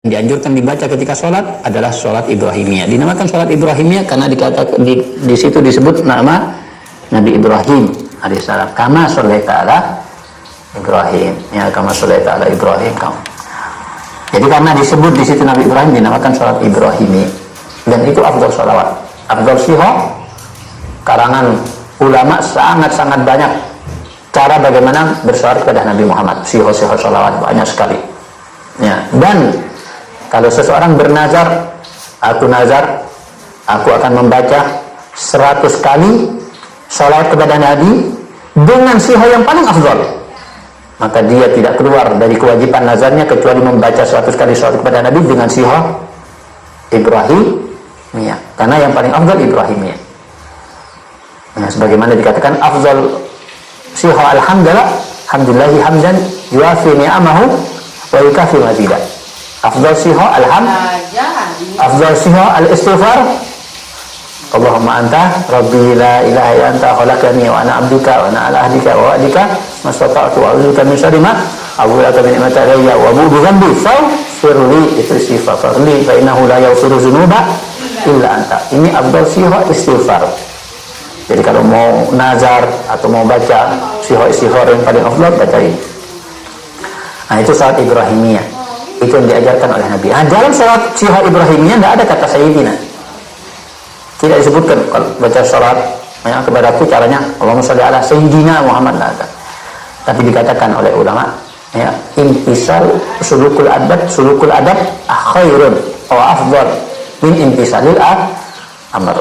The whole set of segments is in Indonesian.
dianjurkan dibaca ketika sholat adalah sholat Ibrahimiyah. Dinamakan sholat Ibrahimiyah karena di situ disebut nama Nabi Ibrahim alaihissalam. Kama sholaita ala Ibrahim, ya kama sholaita ala Ibrahim kamu. Jadi karena disebut di situ Nabi Ibrahim dinamakan sholat Ibrahimiyah. Dan itu afdal sholawat, afdal siho. Karangan ulama sangat-sangat banyak cara bagaimana bersolat kepada Nabi Muhammad. Siho-siho sholawat banyak sekali. Ya, dan kalau seseorang bernazar, aku nazar, aku akan membaca 100 kali salat kepada Nabi dengan siho yang paling afdal, maka dia tidak keluar dari kewajiban nazarnya kecuali membaca 100 kali salat kepada Nabi dengan siho Ibrahimiyah, karena yang paling afdal Ibrahimiyah. Nah, sebagaimana dikatakan afdal siho alhamdulillah, hamdulillahi hamdan yuafi ni'amahu wa yukafi mazidah. Afdal siho afdal siho al-istighfar, Allahumma anta rabbi la ilaha illa anta khalaqtani wa ana abduka wa ana ala ahdika wa wa'dika mastata'tu wa a'udzuka min syarri ma abu'u laka bi ni'mati alayya wa abu'u bi dhanbi faghfir li, itu istighfar li fa innahu la yaghfiru dzunuba illa anta. Ini afdal siho istighfar. Jadi kalau mau nazar atau mau baca siho istighfar yang paling afdal, baca ini. Nah, itu salat Ibrahimiyah. Itu yang diajarkan oleh Nabi. Nah, dalam salat siho Ibrahimiyah tidak ada kata sayyidina. Tidak disebutkan kalau baca salat kepadaku caranya Allahumma sholli ala sayyidina Muhammad, tidak ada. Tapi dikatakan oleh ulama, ya, intisal sulukul adab khairun wa afdal min intisalil amr.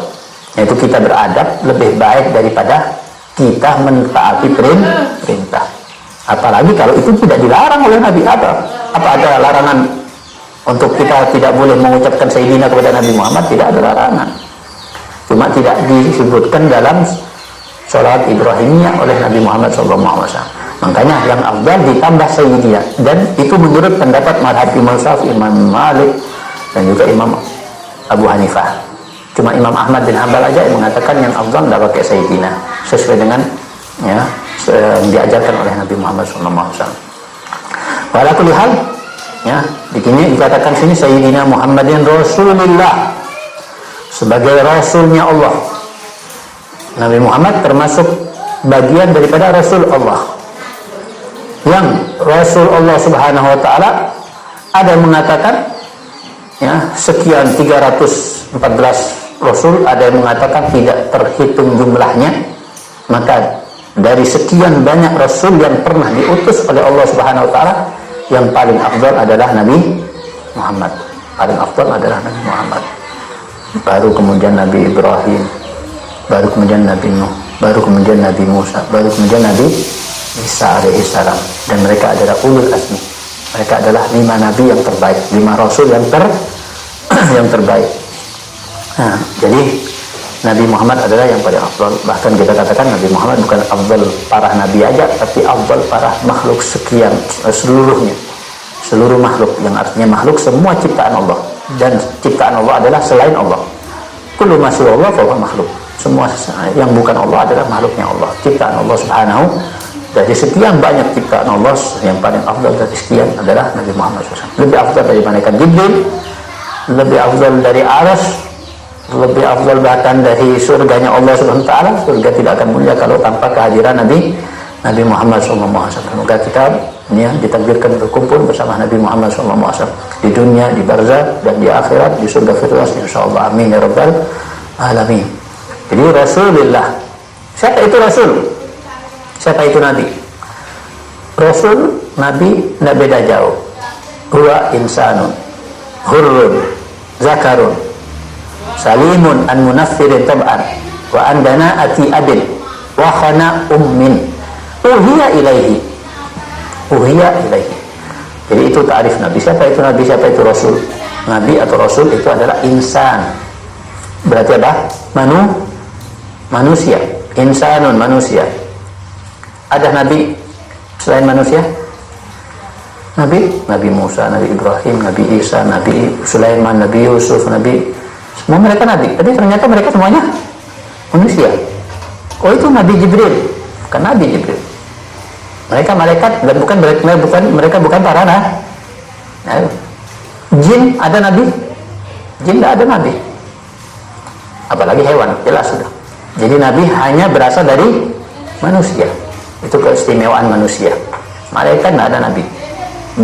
Yaitu kita beradab lebih baik daripada kita mentaati perintah. Apalagi kalau itu tidak dilarang oleh Nabi. Apa ada larangan untuk kita tidak boleh mengucapkan sayyidina kepada Nabi Muhammad? Tidak ada larangan, cuma tidak disebutkan dalam sholat Ibrahimiyah oleh Nabi Muhammad SAW. Makanya yang afdal ditambah sayyidina, dan itu menurut pendapat madhab Imam Syafi'i, Imam Malik, dan juga Imam Abu Hanifah. Cuma Imam Ahmad bin Hanbal aja yang mengatakan yang afdal tidak pakai sayyidina, sesuai dengan yang diajarkan oleh Nabi Muhammad SAW. Walaupun hal, ya, di sini dikatakan sini Sayyidina Muhammadin Rasulullah, sebagai Rasulnya Allah. Nabi Muhammad termasuk bagian daripada Rasul Allah. Yang Rasul Allah Subhanahu Wa Taala ada yang mengatakan, ya, sekian 314 Rasul, ada yang mengatakan tidak terhitung jumlahnya. Maka dari sekian banyak Rasul yang pernah diutus oleh Allah Subhanahu Wa Taala, yang paling afdal adalah Nabi Muhammad. Paling afdal adalah Nabi Muhammad. Baru kemudian Nabi Ibrahim, baru kemudian Nabi Nuh, baru kemudian Nabi Musa, baru kemudian Nabi Isa alaihissalam. Dan mereka adalah ulul azmi. Mereka adalah 5 nabi yang terbaik, 5 rasul yang terbaik. Nah, jadi Nabi Muhammad adalah yang paling afdal. Bahkan kita katakan Nabi Muhammad bukan afdal para nabi aja, tapi afdal para makhluk sekian, seluruhnya, seluruh makhluk, yang artinya makhluk semua ciptaan Allah. Dan ciptaan Allah adalah selain Allah. Kullu ma siwa Allah fa huwa makhluk. Semua yang bukan Allah adalah makhluknya Allah, ciptaan Allah Subhanahu. Dari sekian banyak ciptaan Allah, yang paling afdal dari sekian adalah Nabi Muhammad SAW. Lebih afdal dari malaikat Jibril, lebih afdal dari Arsy, lebih afdal bahkan dari surganya Allah Subhanahu Wa Taala. Surga tidak akan mulia kalau tanpa kehadiran Nabi Muhammad SAW. Semoga kita, ya, ditakdirkan berkumpul bersama Nabi Muhammad SAW di dunia, di barzah, dan di akhirat, di surga firdaus insyaallah. Amin ya rabbal alamin. Jadi Rasulullah. Siapa itu Rasul? Siapa itu Nabi? Rasul, Nabi tidak beda jauh. Huwa insanun hurrun zakarun salimun an munaffirin tab'an wa andana ati adil wa khana ummin uhiya ilaihi. Jadi itu ta'rif Nabi. Siapa itu Nabi, siapa itu Rasul? Nabi atau Rasul itu adalah insan, berarti ada manusia. Insanun, manusia. Ada Nabi selain manusia? Nabi Musa, Nabi Ibrahim, Nabi Isa, Nabi Sulaiman, Nabi Yusuf, semua mereka Nabi. Tapi ternyata mereka semuanya manusia. Oh, itu Nabi Jibril, bukan Nabi Jibril. Mereka malaikat dan mereka bukan para nabi. Jin ada nabi? Jin tidak ada nabi. Apalagi hewan, jelas sudah. Jadi nabi hanya berasal dari manusia. Itu keistimewaan manusia. Malaikat tidak ada nabi,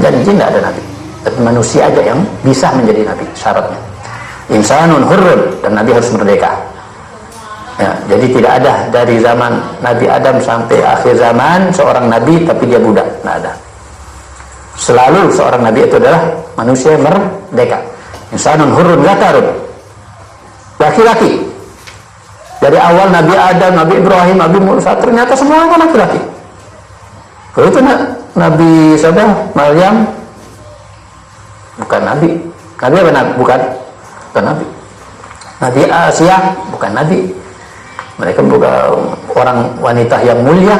dan jin tidak ada nabi. Tapi manusia aja yang bisa menjadi nabi, syaratnya. Insanun hurrun, dan nabi harus merdeka. Ya, jadi tidak ada dari zaman Nabi Adam sampai akhir zaman seorang nabi tapi dia budak, tidak ada. Selalu seorang nabi itu adalah manusia yang merdeka. Insanun hurrun zakarun, laki-laki. Dari awal Nabi Adam, Nabi Ibrahim, Nabi Musa, ternyata semuanya laki-laki. Kalau itu Nabi Maryam bukan nabi. Nabi apa? Bukan nabi. Nabi Asia bukan nabi. Mereka bukan orang wanita yang mulia,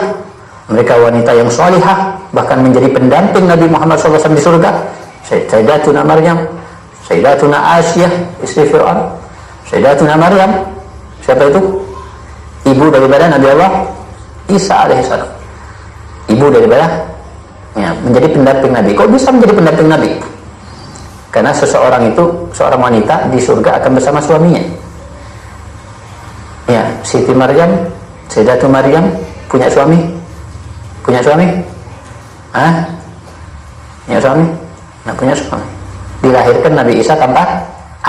mereka wanita yang salihah, bahkan menjadi pendamping Nabi Muhammad SAW di surga. Sayyidatuna Maryam, Sayyidatuna Asia istri Fir'aun, Sayyidatuna Maryam, siapa itu? Ibu daripada Nabi Allah Isa alaihissalam. Ibu daripada, ya, menjadi pendamping Nabi. Kok bisa menjadi pendamping Nabi? Karena seseorang itu, seorang wanita di surga akan bersama suaminya. Ya, Siti Maryam, Sayyidatuna Maryam punya suami? Punya suami? Hah? Punya suami? Nggak punya suami. Dilahirkan Nabi Isa tanpa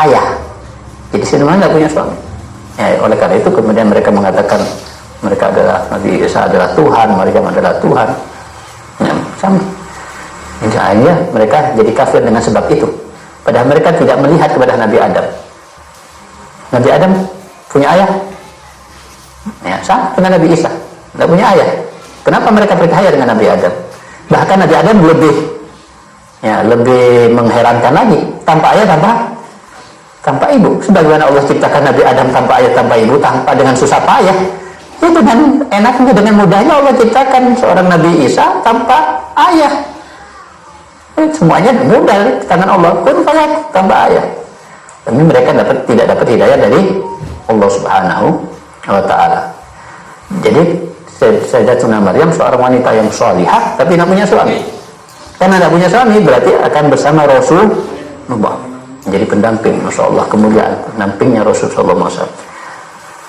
ayah. Jadi sebenarnya nggak punya suami. Ya, oleh karena itu kemudian mereka mengatakan mereka adalah Nabi Isa adalah Tuhan, Maryam adalah Tuhan. Ya, sama. Akhirnya mereka jadi kafir dengan sebab itu. Padahal mereka tidak melihat kepada Nabi Adam. Nabi Adam punya ayah? Ya, sama dengan Nabi Isa, tidak punya ayah. Kenapa mereka percaya dengan Nabi Adam? Bahkan Nabi Adam lebih mengherankan lagi, tanpa ayah, tanpa ibu. Sebagaimana Allah ciptakan Nabi Adam tanpa ayah, tanpa ibu, tanpa dengan susah payah. Itu dengan enaknya, dengan mudahnya Allah ciptakan seorang Nabi Isa tanpa ayah. Semuanya mudah di tangan Allah, kun fayakun, tanpa ayah. Tapi mereka tidak dapat hidayah dari Allah Subhanahu wa ta'ala. Jadi Sayyidatuna Maryam seorang wanita yang salihah tapi tidak punya suami. Karena tidak punya suami berarti akan bersama Rasulullah menjadi pendamping, Masya Allah, kemuliaan pendampingnya Rasulullah SAW.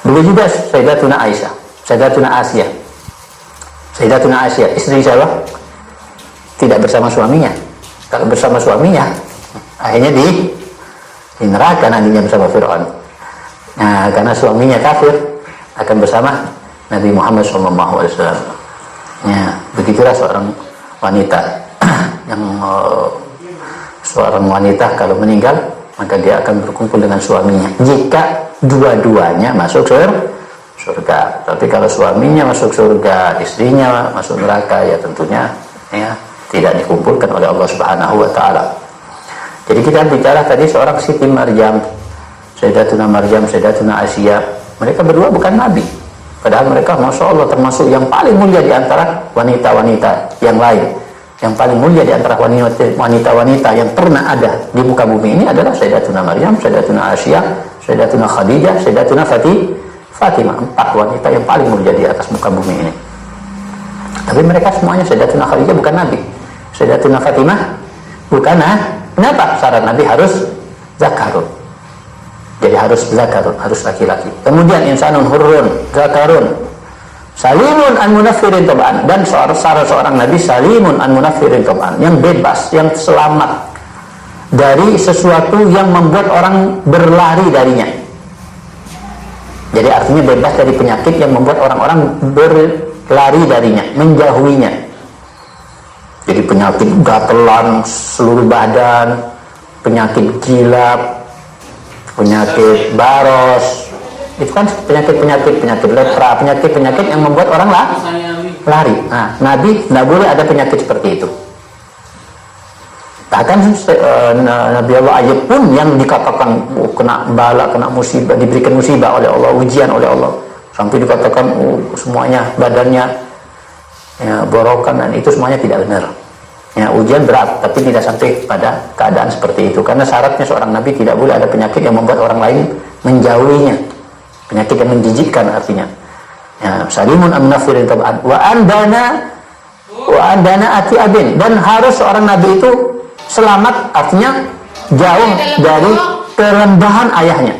Begitu juga Sayyidatuna Aisyah, Sayyidatuna Asia. Sayyidatuna Asia istri siapa? Tidak bersama suaminya. Kalau bersama suaminya akhirnya di neraka nantinya bersama Fir'aun. Nah, karena suaminya kafir akan bersama Nabi Muhammad SAW. Ya, begitulah seorang wanita yang seorang wanita kalau meninggal maka dia akan berkumpul dengan suaminya jika dua-duanya masuk surga. Tapi kalau suaminya masuk surga, istrinya masuk neraka, ya tentunya ya tidak dikumpulkan oleh Allah Subhanahu wa ta'ala. Jadi kita bicara tadi seorang Siti Maryam, Sayyidatuna Maryam, Sayyidatuna Asia, mereka berdua bukan nabi. Padahal mereka Masya Allah termasuk yang paling mulia di antara wanita-wanita yang lain. Yang paling mulia di antara wanita-wanita yang pernah ada di muka bumi ini adalah Sayyidatuna Maryam, Sayyidatuna Asia, Sayyidatuna Khadijah, Sayyidatuna Fatimah. 4 wanita yang paling mulia di atas muka bumi ini. Tapi mereka semuanya, Sayyidatuna Khadijah bukan nabi, Sayyidatuna Fatimah bukan kenapa? Syarat nabi harus zakarun. Jadi harus zakarun, harus laki-laki. Kemudian insanun hurrun, zakarun, salimun an munafirin tab'an, dan seorang nabi salimun an munafirin tab'an, yang bebas, yang selamat dari sesuatu yang membuat orang berlari darinya. Jadi artinya bebas dari penyakit yang membuat orang-orang berlari darinya, menjauhinya. Jadi penyakit gatelan seluruh badan, penyakit gila, penyakit baros, itu kan penyakit lepra, penyakit yang membuat orang lari. Nah, Nabi tidak boleh ada penyakit seperti itu. Bahkan Nabi Allah Ayub pun yang dikatakan kena bala, kena musibah, diberikan musibah oleh Allah, ujian oleh Allah, sampai dikatakan semuanya badannya ya, borokan, dan itu semuanya tidak benar. Ya, ujian berat, tapi tidak sampai pada keadaan seperti itu. Karena syaratnya seorang nabi tidak boleh ada penyakit yang membuat orang lain menjauhinya, penyakit yang menjijikkan artinya. Ya, salimun amnafirin tab'an wa andana ati abin, dan harus seorang nabi itu selamat, artinya jauh dari kerendahan ayahnya.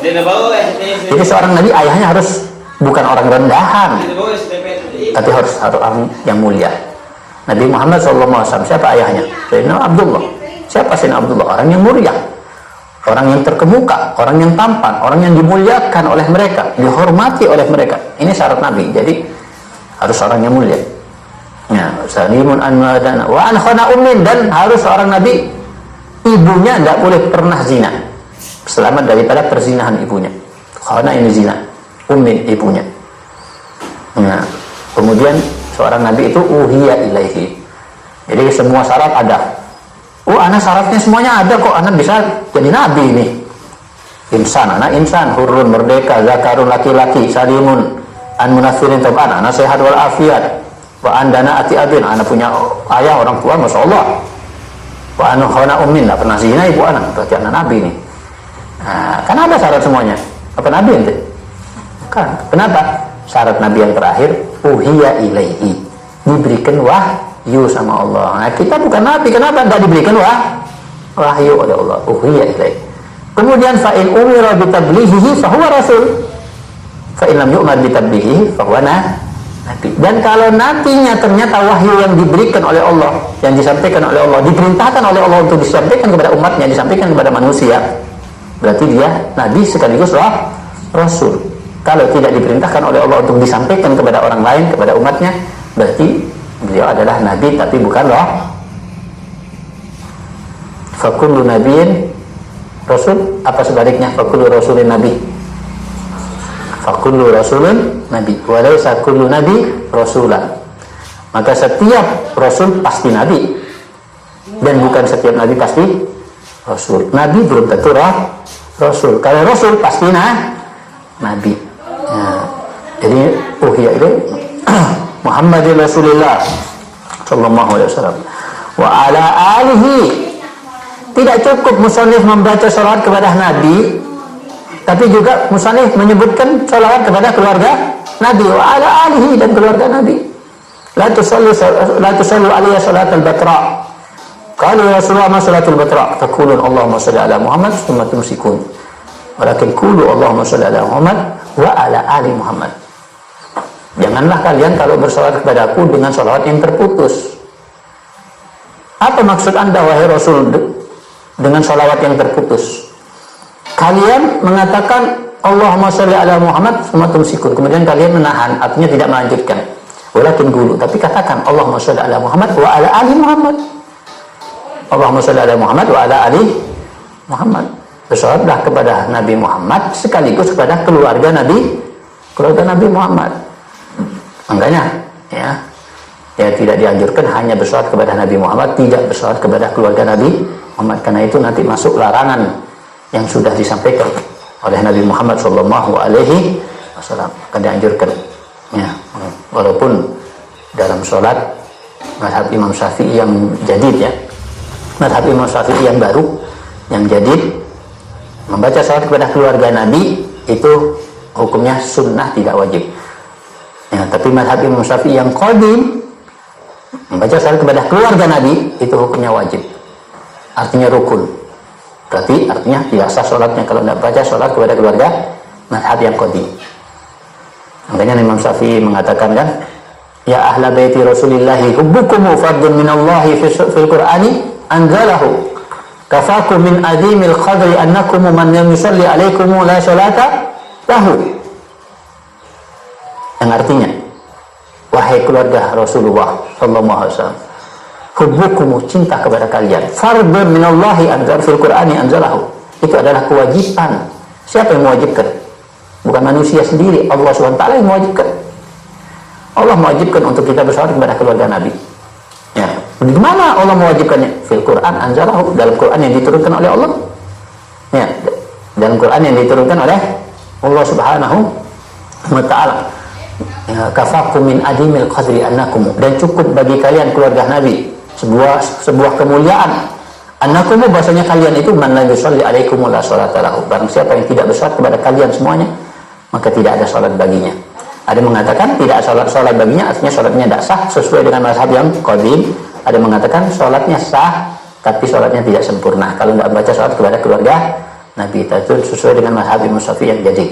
Jadi seorang nabi ayahnya harus bukan orang rendahan, tapi harus orang yang mulia. Nabi Muhammad SAW, siapa ayahnya? Sayyidina Abdullah. Siapa Sayyidina Abdullah? Orang yang mulia, orang yang terkemuka, orang yang tampan, orang yang dimuliakan oleh mereka, dihormati oleh mereka. Ini syarat Nabi. Jadi harus orang yang mulia. Ya, salimun an madana wa an khana ummin, dan harus seorang Nabi ibunya tidak boleh pernah zina. Selamat daripada perzinahan ibunya. Khana ini zina, ummin ibunya. Ya. Kemudian seorang Nabi itu uhiya ilaihi. Jadi semua syarat ada. Anak syaratnya semuanya ada kok. Anak bisa jadi Nabi ini. Insan, anak insan, hurun, merdeka, zakarun, laki-laki, salimun, an munafirin tab'an, anak sehat wal afiat, wa andana ati abin, anak punya ayah orang tua, masya Allah. Wa anu khana ummin, tak pernah zina ibu anak, berarti anak Nabi ini. Nah, kan ada syarat semuanya. Apa Nabi ente? Bukan. Kenapa? Syarat Nabi yang terakhir, uhiya ilaihi, diberikan wahyu sama Allah. Nah, kita bukan Nabi, kenapa tidak diberikan wahyu oleh Allah? Uhiya ilaihi. Kemudian fa'in umira bitablighihi fahuwa rasul, fa'in lam yu'mar bitablighihi fahuwa nabi. Dan kalau nantinya ternyata wahyu yang diberikan oleh Allah, yang disampaikan oleh Allah, diperintahkan oleh Allah untuk disampaikan kepada umatnya, disampaikan kepada manusia, berarti dia nabi sekaligus rasul. Kalau tidak diperintahkan oleh Allah untuk disampaikan kepada orang lain, kepada umatnya, berarti beliau adalah nabi tapi bukan fakullu nabiyin rasul, apa sebaliknya? Fakullu rasulin nabi, fakullu rasulun nabi, walaysa kullu nabi rasulan. Maka setiap rasul pasti nabi, dan bukan setiap nabi pasti rasul. Nabi belum tentu rasul. Kalau rasul pasti nabi. Ya. Jadi uhiya ilaihi Muhammadur Rasulullah sallallahu alaihi wasallam wa ala alihi. Tidak cukup musannif membaca salawat kepada Nabi, tapi juga musannif menyebutkan salawat kepada keluarga Nabi, wa ala alihi, dan keluarga Nabi. La tusallu alaihi salatul batra. Kalau Rasulullah ma salatul batra, taqulun Allahumma shalli ala Muhammad tsumma tumsikun. Walakin qulu Allahumma shalli ala Muhammad wa ala ali Muhammad. Janganlah kalian kalau bersalawat kepadaku dengan salawat yang terputus. Apa maksud anda wahai Rasul dengan salawat yang terputus? Kalian mengatakan Allahumma sholli ala Muhammad tsumma tumsikun, kemudian kalian menahan, artinya tidak melanjutkan. Walakin qulu, tapi katakan Allahumma sholli ala Muhammad wa ala ali Muhammad. Allahumma sholli ala Muhammad wa ala ali Muhammad. Bersalawatlah kepada Nabi Muhammad sekaligus kepada keluarga Nabi Muhammad. Makanya ya tidak dianjurkan hanya bersalawat kepada Nabi Muhammad, tidak bersalawat kepada keluarga Nabi Muhammad, karena itu nanti masuk larangan yang sudah disampaikan oleh Nabi Muhammad sallallahu alaihi wasallam. Akan dianjurkan ya, walaupun dalam sholat mazhab Imam Syafi'i yang jadid ya, mazhab Imam Syafi'i yang baru, yang jadid, membaca salat kepada keluarga Nabi itu hukumnya sunnah, tidak wajib ya. Tapi mazhab Imam Syafi'i yang qadim, membaca salat kepada keluarga Nabi itu hukumnya wajib, artinya rukun. Berarti artinya tidak sah sholatnya kalau tidak baca sholat kepada keluarga mazhab yang qadim. Makanya Imam Syafi'i mengatakan kan, ya ahla baiti Rasulillahi hubbukumu fardun minallahi fil Qur'ani anzalahu kafakum min adimil qadri annakum man yusalli alaikum la sholata lahu. Yang artinya, wahai keluarga Rasulullah sallallahu alaihi wasallam, hubbukumu, cinta kepada kalian, fardun minallahi anzal fil Qur'ani anzalahu, itu adalah kewajiban. Siapa yang mewajibkan? Bukan manusia sendiri, Allah SWT yang mewajibkan. Allah mewajibkan untuk kita bersalawat kepada keluarga Nabi ya. Di mana Allah mewajibkannya? Fil Quran anzalahu, dalam Quran yang diturunkan oleh Allah ya, dalam Quran yang diturunkan oleh Allah Subhanahu wa ta'ala ya. Kafakum min adimil qadri annakum, dan cukup bagi kalian keluarga Nabi sebuah kemuliaan. Annakum, bahasanya kalian itu man la yusalli alaikum la sholata lahu, barang siapa yang tidak bersalat kepada kalian semuanya, maka tidak ada salat baginya. Ada mengatakan tidak salat baginya, artinya salatnya tidak sah sesuai dengan mazhab yang qadim. Ada mengatakan salatnya sah tapi sholatnya tidak sempurna. Kalau tidak membaca sholat kepada keluarga Nabi, itu sesuai dengan mazhab Imam Syafi'i yang jadi.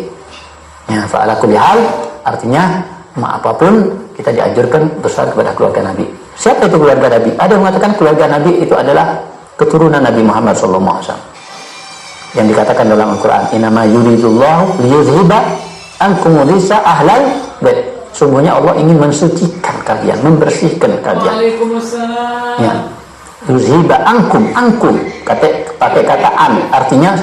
Ya, fa'ala kulli hal, artinya apapun kita dianjurkan bersolat kepada keluarga Nabi. Siapa itu keluarga Nabi? Ada yang mengatakan keluarga Nabi itu adalah keturunan Nabi Muhammad SAW. Yang dikatakan dalam Al-Quran, innama yuridullahu liyuzhiba ankum rijsa ahlal bait. Sungguhnya Allah ingin mensucikan kalian, membersihkan kalian. Ya. Yuzhiba ankum, pakai kata an, artinya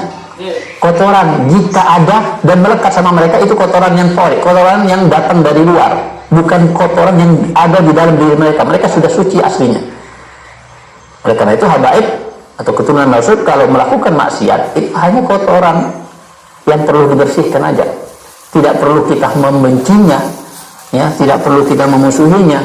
kotoran jika ada dan melekat sama mereka itu kotoran yang torik, kotoran yang datang dari luar, bukan kotoran yang ada di dalam diri mereka. Mereka sudah suci aslinya. Oleh karena itu habaib atau keturunan Rasul kalau melakukan maksiat itu hanya kotoran yang perlu dibersihkan aja. Tidak perlu kita membencinya, ya, tidak perlu kita memusuhinya,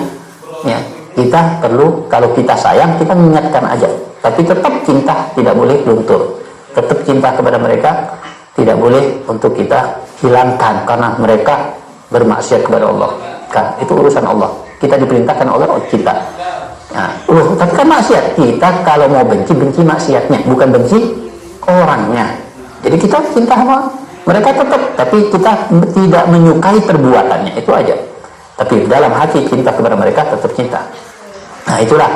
ya. Kita perlu, kalau kita sayang, kita mengingatkan aja. Tapi tetap cinta tidak boleh luntur. Tetap cinta kepada mereka tidak boleh untuk kita hilangkan karena mereka bermaksiat kepada Allah. Kan, itu urusan Allah. Kita diperintahkan oleh kita. Nah, tapi kan maksiat. Kita kalau mau benci maksiatnya, bukan benci orangnya. Jadi kita cinta sama mereka tetap, tapi kita tidak menyukai perbuatannya, itu aja. Tapi dalam hati cinta kepada mereka tetap cinta. Nah, itulah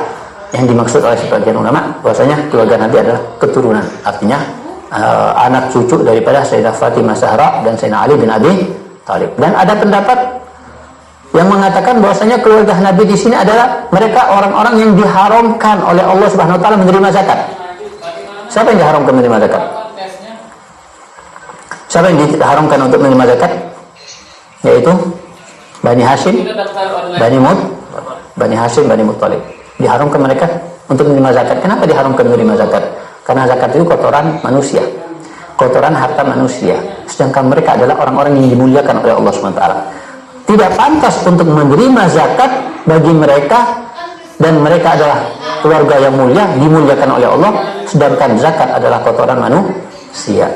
yang dimaksud oleh sebagian ulama bahwasanya keluarga Nabi adalah keturunan, artinya anak cucu daripada Sayyidah Fatimah Zahra dan Sayyidina Ali bin Abi Thalib. Dan ada pendapat yang mengatakan bahwasanya keluarga Nabi di sini adalah mereka orang-orang yang diharamkan oleh Allah Subhanahu wa taala menerima zakat. Siapa yang diharamkan menerima zakat? Siapa yang diharamkan untuk menerima zakat? Yaitu Bani Hashim, Bani Hashim, Bani Muttalib. Diharamkan mereka untuk menerima zakat. Kenapa diharamkan menerima zakat? Karena zakat itu kotoran manusia, kotoran harta manusia. Sedangkan mereka adalah orang-orang yang dimuliakan oleh Allah SWT. Tidak pantas untuk menerima zakat bagi mereka, dan mereka adalah keluarga yang mulia, dimuliakan oleh Allah. Sedangkan zakat adalah kotoran manusia.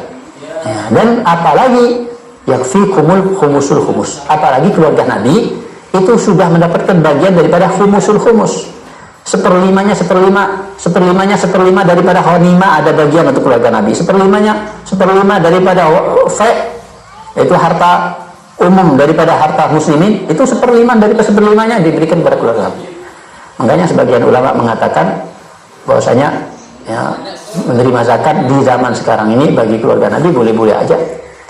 Ya, dan apalagi yakfikumul khumusul khumus. Apalagi keluarga Nabi itu sudah mendapatkan bagian daripada khumusul khumus. Seperlimanya daripada ghanimah ada bagian untuk keluarga Nabi. Seperlima daripada yaitu harta umum daripada harta muslimin, itu seperlimanya diberikan kepada keluarga Nabi. Makanya sebagian ulama mengatakan bahwasanya ya, menerima zakat di zaman sekarang ini bagi keluarga Nabi boleh-boleh aja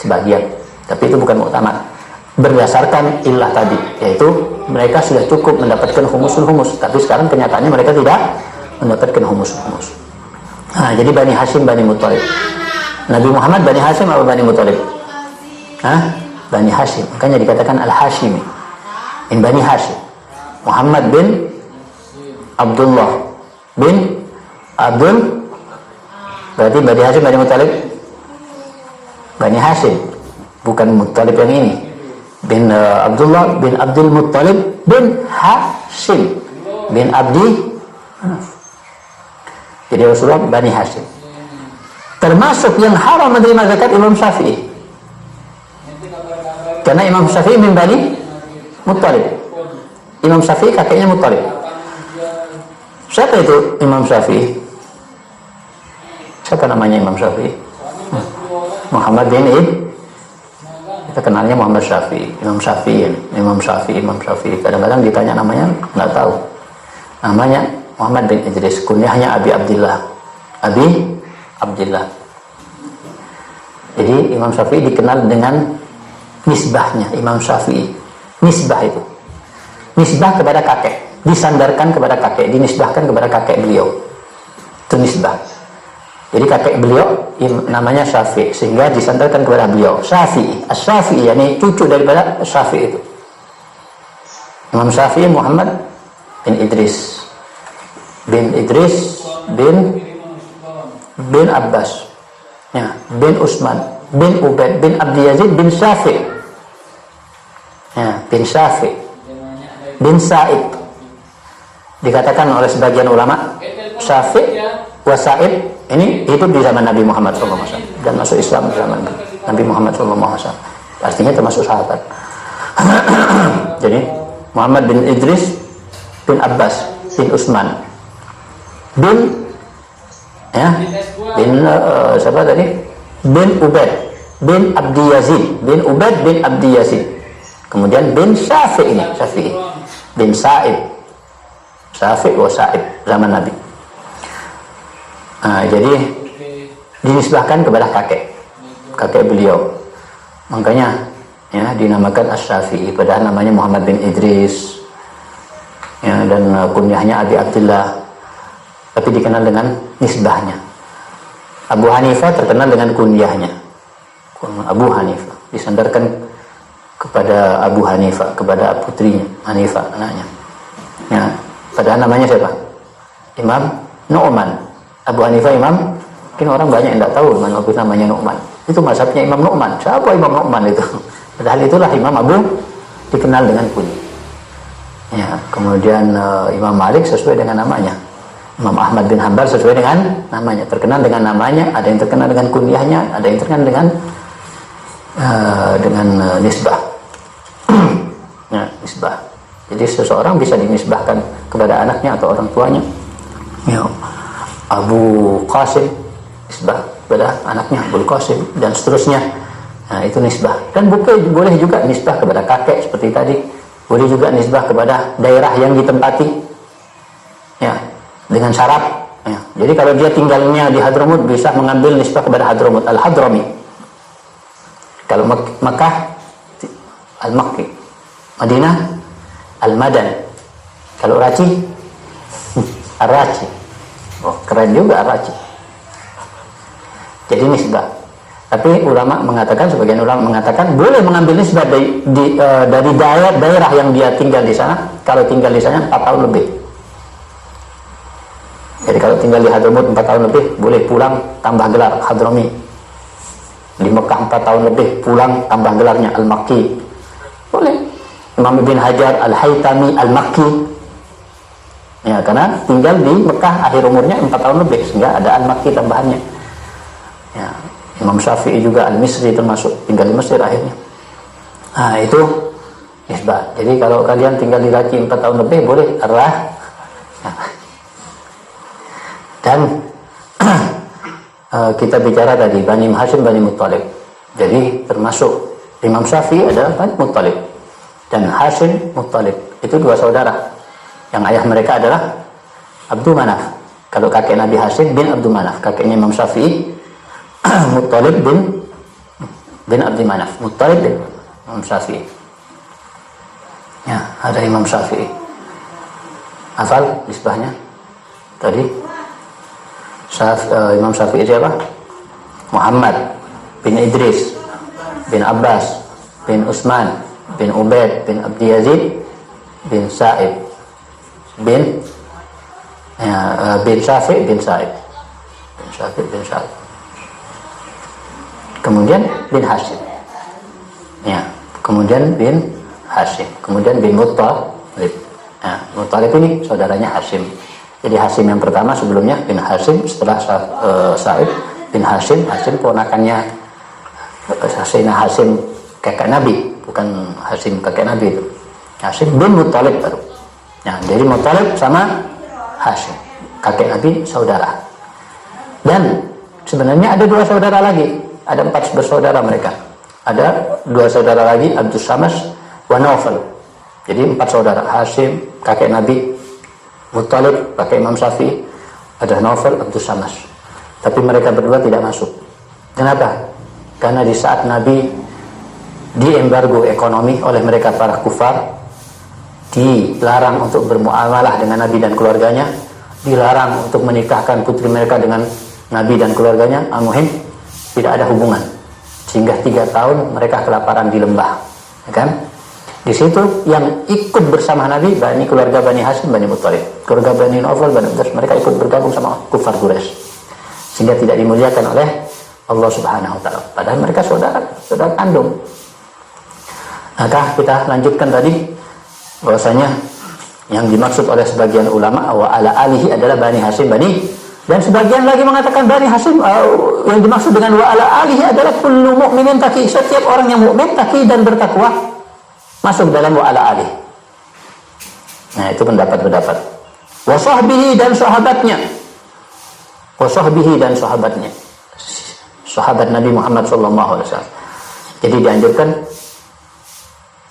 sebagian, tapi itu bukan muktamad berdasarkan ilah tadi, yaitu mereka sudah cukup mendapatkan humusul humus, tapi sekarang kenyataannya mereka tidak mendapatkan humusul humus. Nah, jadi Bani Hashim, Bani Muttalib. Nabi Muhammad Bani Hashim atau Bani Muttalib? Bani Hashim, makanya dikatakan Al-Hashimi bin Bani Hashim. Muhammad bin Abdullah bin Abdul, berarti Bani Hashim, Bani Muttalib, Bani Hashim, bukan Muttalib yang ini. Bin Abdullah bin Abdul Muttalib bin Hashim bin Abdi. Jadi Rasulullah Bani Hashim. Termasuk yang haram menerima zakat Imam Syafi'i, karena Imam Syafi'i min Bani Muttalib. Imam Syafi'i kakeknya Muttalib. Siapa itu Imam Syafi'i? Siapa namanya Imam Syafi'i? Muhammad bin kita kenalnya Muhammad Syafi'i, Imam Syafi'i. Kadang-kadang ditanya namanya nggak tahu. Namanya Muhammad bin Idris, kunyahnya Abi Abdillah. Jadi Imam Syafi'i dikenal dengan nisbahnya. Imam Syafi'i, nisbah itu nisbah kepada kakek, disandarkan kepada kakek, dinisbahkan kepada kakek beliau, itu nisbah. Jadi kakek beliau namanya Syafi'i, sehingga disandarkan kepada beliau Syafi'i. As-Syafi'i, yakni cucu daripada Syafi'i itu. Imam Syafi'i Muhammad bin Idris bin Abbas, ya, bin Utsman bin Ubaid bin Abdi Yazid bin Syafi'i, ya, bin Syafi'i bin Sa'id. Dikatakan oleh sebagian ulama Syafi'i wa Sa'id ini hidup di zaman Nabi Muhammad SAW dan masuk Islam di zaman Nabi Muhammad SAW. Artinya termasuk sahabat. Jadi Muhammad bin Idris bin Abbas bin Utsman bin Ya, bin siapa tadi? Bin Ubaid bin Abdi Yazid, bin Ubaid bin Abdi Yazid. Kemudian bin Syafi'i ini, Syafi'i bin Sa'ib, Syafi'i wa Sa'ib zaman Nabi. Jadi dinisbahkan kepada kakek beliau. Makanya ya dinamakan Asy-Syafi'i, padahal namanya Muhammad bin Idris. Ya, dan kunyahnya Abi Abdullah. Tapi dikenal dengan nisbahnya. Abu Hanifah terkenal dengan kunyahnya. Abu Hanifah disandarkan kepada Abu Hanifah, kepada putrinya Hanifah anaknya. Ya, padahal namanya siapa? Imam Nu'man. Abu Hanifah imam, mungkin orang banyak yang tidak tahu namanya Nu'man. Itu mazhabnya Imam Nu'man. Siapa Imam Nu'man itu? Padahal itulah Imam Abu dikenal dengan kunyah. Ya, kemudian Imam Malik sesuai dengan namanya. Imam Ahmad bin Hanbal sesuai dengan namanya, terkenal dengan namanya, ada yang terkenal dengan kunyahnya, ada yang terkenal dengan nisbah. Ya, nisbah. Jadi seseorang bisa dinisbahkan kepada anaknya atau orang tuanya. Ya, Abu Qasim nisbah kepada anaknya Abu Qasim dan seterusnya. Nah, itu nisbah. Dan boleh juga nisbah kepada kakek seperti tadi. Boleh juga nisbah kepada daerah yang ditempati. Ya, dengan syarat. Ya. Jadi kalau dia tinggalnya di Hadramut bisa mengambil nisbah kepada Hadramut, Al-Hadrami. Kalau Makkah Al-Makki, Madinah Al-Madan. Kalau Raci Ar-Raci. Oh, keren juga Ar-Raci. Jadi nisbah. Tapi ulama mengatakan, sebagian ulama mengatakan boleh mengambil nisbah dari daerah yang dia tinggal di sana. Kalau tinggal di sana 4 tahun lebih. Jadi kalau tinggal di Hadramut 4 tahun lebih, boleh pulang tambah gelar Hadrami. Di Mekah 4 tahun lebih, pulang tambah gelarnya Al-Makki. Boleh. Imam Ibn Hajar Al-Haytami Al-Makki. Ya, karena tinggal di Mekah akhir umurnya 4 tahun lebih, sehingga ada Al-Makki tambahannya. Ya, Imam Syafi'i juga Al-Misri termasuk, tinggal di Mesir akhirnya. Nah, itu nisbah. Jadi kalau kalian tinggal di Raci 4 tahun lebih, boleh arah. Ya. Dan kita bicara tadi Bani Hashim, Bani Muttalib. Jadi termasuk Imam Syafi'i adalah Bani Muttalib dan Hashim Muttalib. Itu 2 saudara. Yang ayah mereka adalah Abdul Manaf. Kalau kakek Nabi Hashim bin Abdul Manaf, kakeknya Imam Syafi'i Muttalib bin Abdul Manaf. Muttalib bin Imam Syafi'i. Ya, ada Imam Syafi'i. Hafal nisbahnya tadi? Imam Syafi'i siapa? Muhammad bin Idris bin Abbas bin Utsman bin Ubaid bin Abdi Yazid bin Sa'ib bin Syafi' bin Sa'ib bin Sa'ib. Kemudian bin Hashim. Ya, kemudian bin Hashim, kemudian bin Muttalib. Nah, Muttalib ini saudaranya Hashim. Jadi Hashim yang pertama sebelumnya bin Hashim, setelah Sa'id bin Hashim. Hashim ponakannya Sayyidina Hashim kakek Nabi, bukan Hashim kakek Nabi itu. Hashim bin Muttalib baru. Nah, jadi Muttalib sama Hashim, kakek Nabi saudara. Dan sebenarnya ada 2 saudara lagi, ada 4 bersaudara mereka. Ada 2 saudara lagi, Abdus Samas wa Naufal. Jadi 4 saudara, Hashim kakek Nabi, Muttalib pakai Imam Syafi'i, ada Naufal, Abdus Samas. Tapi mereka berdua tidak masuk. Kenapa? Karena di saat Nabi diembargo ekonomi oleh mereka para kufar, dilarang untuk bermuamalah dengan Nabi dan keluarganya, dilarang untuk menikahkan putri mereka dengan Nabi dan keluarganya. Al-Muhim tidak ada hubungan, sehingga 3 tahun mereka kelaparan di lembah, ya kan? Di situ yang ikut bersama Nabi keluarga Bani Hashim, Bani Muttalib, keluarga Bani Naufal, Bani Abdas, mereka ikut bergabung sama kufar Quraisy, sehingga tidak dimuliakan oleh Allah Subhanahu wa taala. Padahal mereka saudara kandung. Maka kita lanjutkan tadi bahwasanya yang dimaksud oleh sebagian ulama wa ala alihi adalah Bani Hashim, dan sebagian lagi mengatakan Bani Hashim yang dimaksud dengan wa ala alihi adalah kullu mu'minin taqi, setiap orang yang mukmin taqi dan bertakwa masuk dalam wa ala alihi. Nah, itu pendapat. Wa sahbihi, dan sahabatnya. wa sahbihi, dan sahabatnya, sahabat Nabi Muhammad sallallahu alaihi wasallam. Jadi dianjurkan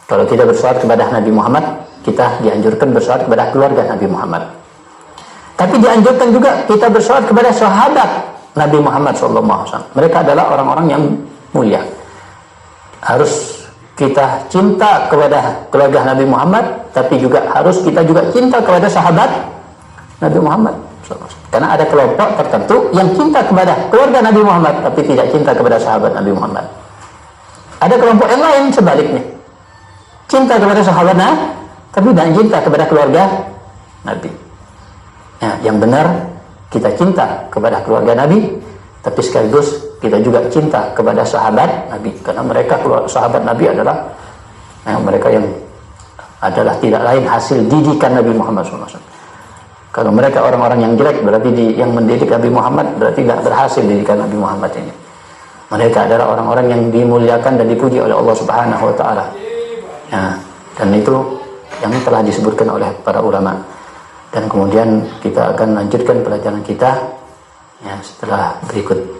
kalau kita bersolawat kepada Nabi Muhammad, kita dianjurkan bersolawat kepada keluarga Nabi Muhammad. Tapi dianjurkan juga kita bersolawat kepada sahabat Nabi Muhammad SAW. Mereka adalah orang-orang yang mulia. Harus kita cinta kepada keluarga Nabi Muhammad, tapi juga harus kita juga cinta kepada sahabat Nabi Muhammad SAW. Karena ada kelompok tertentu yang cinta kepada keluarga Nabi Muhammad, tapi tidak cinta kepada sahabat Nabi Muhammad. Ada kelompok yang lain sebaliknya, cinta kepada sahabat Nabi, tapi tidak cinta kepada keluarga Nabi. Ya, yang benar kita cinta kepada keluarga Nabi, tapi sekaligus kita juga cinta kepada sahabat Nabi, karena mereka sahabat Nabi adalah mereka yang adalah tidak lain hasil didikan Nabi Muhammad SAW. Kalau mereka orang-orang yang jelek, berarti yang mendidik Nabi Muhammad berarti tidak berhasil didikan Nabi Muhammad ini. Mereka adalah orang-orang yang dimuliakan dan dipuji oleh Allah Subhanahu Wa Taala. Nah, dan itu yang telah disebutkan oleh para ulama. Dan kemudian kita akan lanjutkan pelajaran kita ya setelah berikut.